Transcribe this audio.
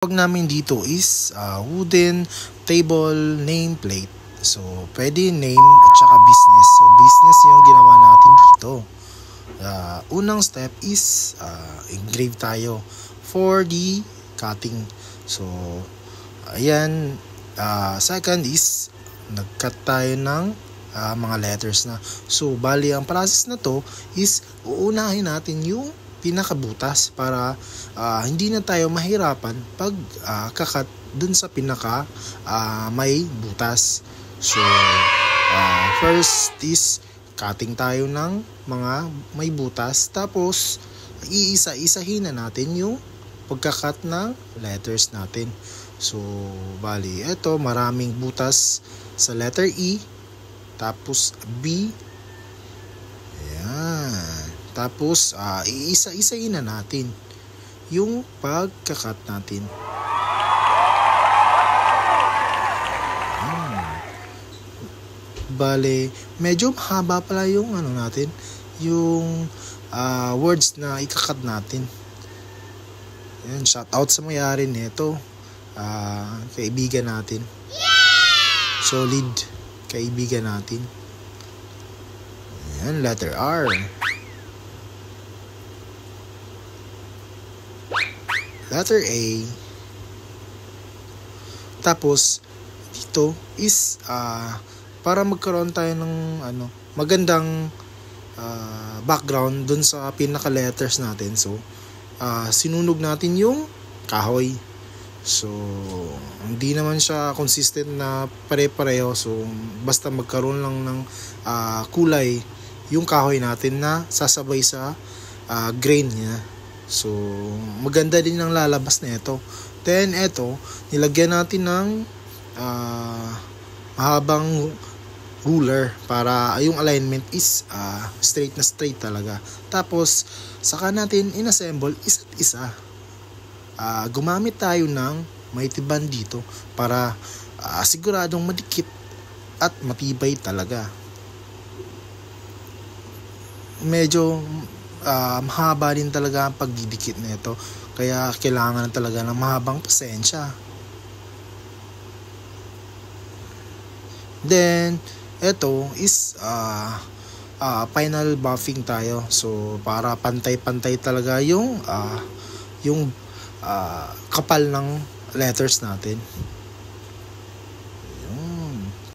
Tawag namin dito is wooden table nameplate. So, pwede name at saka business. So, business yung ginawa natin dito. Unang step is engrave tayo for the cutting. So, ayan. Second is nag-cut tayo ng mga letters na. So, bali ang process na to is uunahin natin yung pinakabutas para hindi na tayo mahirapan pag kakat dun sa pinaka may butas. So, first is cutting tayo ng mga may butas, tapos iisa-isahin na natin yung pagkakat ng letters natin. So, bali, eto maraming butas sa letter E, tapos B, ayan. Tapos, iisa-isahin na natin yung pagkakat natin. Bale, medyo mahaba pala yung natin, yung words na ikakat natin. Ayan, shout out sa may-ari nito. Kaibigan natin. Solid kaibigan natin. Ayan, letter R. Letter A. Tapos dito is para magkaroon tayo ng magandang background dun sa pinaka letters natin. So sinunog natin yung kahoy. So hindi naman siya consistent na pare-pareho. So basta magkaroon lang ng kulay yung kahoy natin na sasabay sa grain niya. So, maganda din ang lalabas na ito. Then, ito, nilagyan natin ng mahabang ruler para yung alignment is straight na straight talaga. Tapos, saka natin inassemble isa't isa. Gumamit tayo ng mighty band dito para siguradong madikit at matibay talaga. Medyo mahaba din talaga ang pagdidikit nito, kaya kailangan talaga ng mahabang pasensya. Then ito is final buffing tayo. So para pantay-pantay talaga yung kapal ng letters natin.